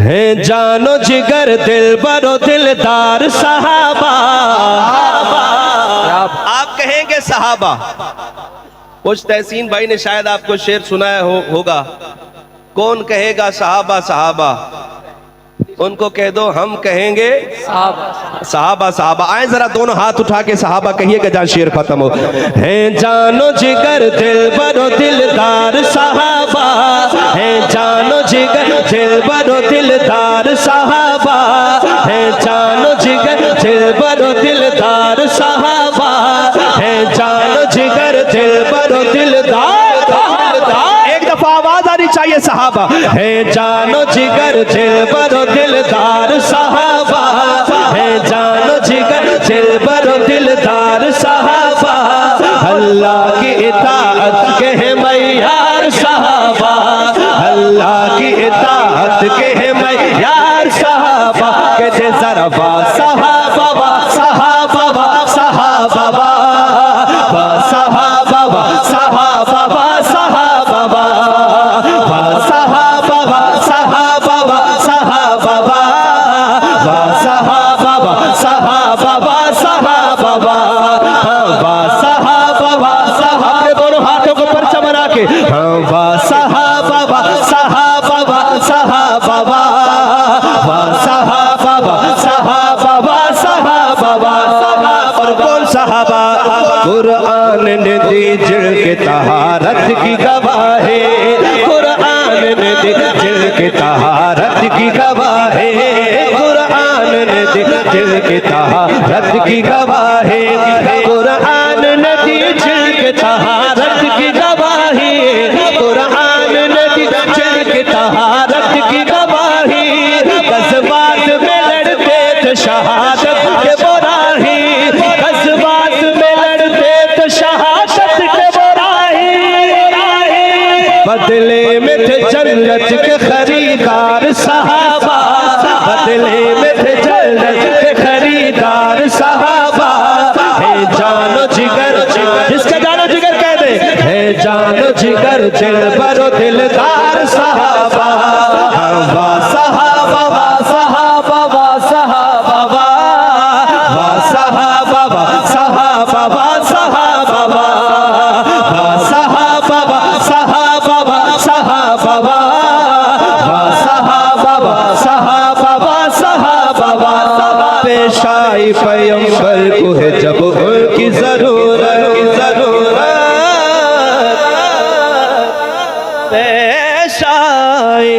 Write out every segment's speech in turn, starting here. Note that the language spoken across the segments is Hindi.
है जानो जिगर दिल बरो दिलदार सहाबा। आप कहेंगे सहाबा, कुछ तहसीन भाई ने शायद आपको शेर सुनाया होगा, कौन कहेगा सहाबा सहाबा, उनको कह दो हम कहेंगे सहाबा सहाबा। आए जरा दोनों हाथ उठा के सहाबा कहिएगा जहाँ शेर खत्म हो। है जानो जिगर दिल बरो दिलदार सहाबा, है जानो जिगर दिल बरो दिलदार सहाबा, है जानो जिगर दिल बरो दिलदार सहाबा, है जानो जिगर दिल बरो दिलदार। एक दफा आवाज आनी चाहिए सहाबा। है जानो जिगर दिल बरो दिलदार सहाबा, है जानो जिगर दिल बरो दिलदार सहाबा। अल्लाह की इताअत के है मैयार सहाबा, अल्लाह की इताअत के है मैयार सहाबा। कहते जरा बा सहाबा बा सहाबा बा सहाबा बा सहाबा बा सहाबा बा सहाबा बा सहाबा बा सहाबा बा सहाबा बा सहाबा बा सहाबा बा सहाबा बा सहाबा बा सहाबा। दोनों हाथों को परचा बना के बा सहाबा बा सहाबा बा सहाबा बा सहाबा बा सहाबा बा सहाबा बा। और कौन सहाबा? कुरान ने दी जिल के तहारत की गवाही, कुरान ने दी जिल के तहारत की गवाही, कुरान ने दी जिल के तहारत की गवाही, कुरान ने दी जिल के तहारत की गवाही, कुरान ने दी जिल के तहारत की गवाही। जज्बात में लड़ते थे शहादत के बुराही, जज्बात में लड़ते थे शहादत के बुराही। बदले में थे जन्नत के खरीदार सहाबा, बदले में थे जन्नत के खरीदार सहाबा। है जानो जिगर, जिसका जानो जिगर कह दे, है जानो जिगर दिल बरो दिलदार सहाबा। बा सहाबा बा सहाबा बा सहाबा बा सहाबा बा सहाबा बा सहाबा बा सहाबा बा सहाबा बा सहाबा बा सहाबा बा सहाबा बा सहाबा बा। पेशाई पैगंबर को है जब उनकी जरूरत, पेशाई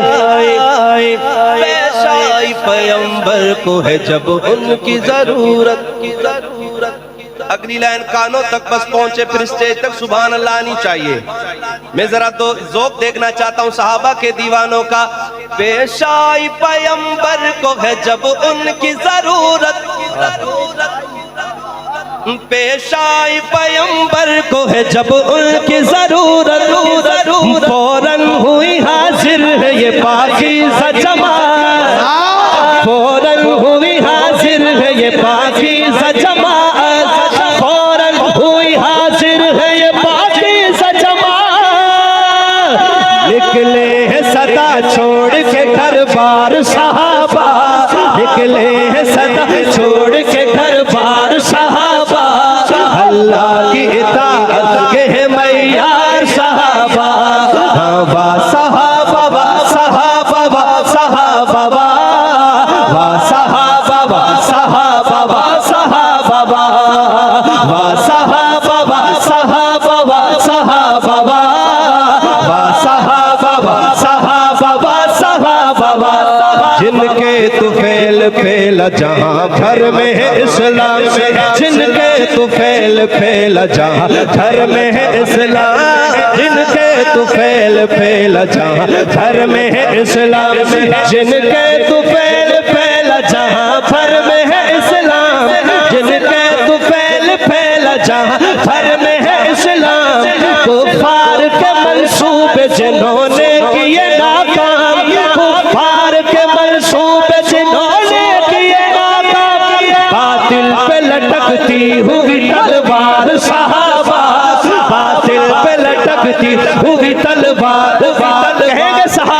पैगंबर को है जब उनकी जरूरत। अगली लाइन कानों तक बस पहुंचे फिर स्टेज तक सुभान अल्लाह आनी चाहिए। मैं जरा तो ज़ौक़ देखना चाहता हूँ सहाबा के दीवानों का। पेशाई पैगंबर को है जब उनकी जरूरत, पेशाई पैगंबर को है जब उनकी जरूरत, फौरन हुई हाजिर है ये पाकीज़ा जमात, फौरन हुई हाजिर है ये पाकीज़ा जमात, फौरन हुई हाजिर है ये पाकीज़ा जमात। निकले हैं सदा छोड़ के घर बार सहाबा, निकले हैं सदा छोड़ के घर बार सहाबा। अल्लाह की इताअत के है मैयार सहाबा। बा सहाबा बा सहाबा बा सहाबा बा सहाबा बा सहाबा बा सहाबा बा सहाबा बा सहाबा बा सहाबा बा सहाबा बा सहाबा बा सहाबा बा। जिनके तुफैल फैला जहाँ भर में है इस्लाम में, जिनके तुफैल फैला जहाँ घर में है इस्लाम, जिनके तुफैल फैला जहाँ घर में है इस्लाम में, जिनके तुफैल फैला जहाँ भर में है इस्लाम, जिनके तुफैल फैला जहाँ भर में है इस्लाम। कुफार के मंसूबे जिन्होंने किए नाकाम, कुफार के मंसूबे जिन्होंने किए नाकाम, बातिल पे लटकती हुई तलवार सहाबा, बातिल पे लटकती हुई तलवार। कहेंगे सहाबा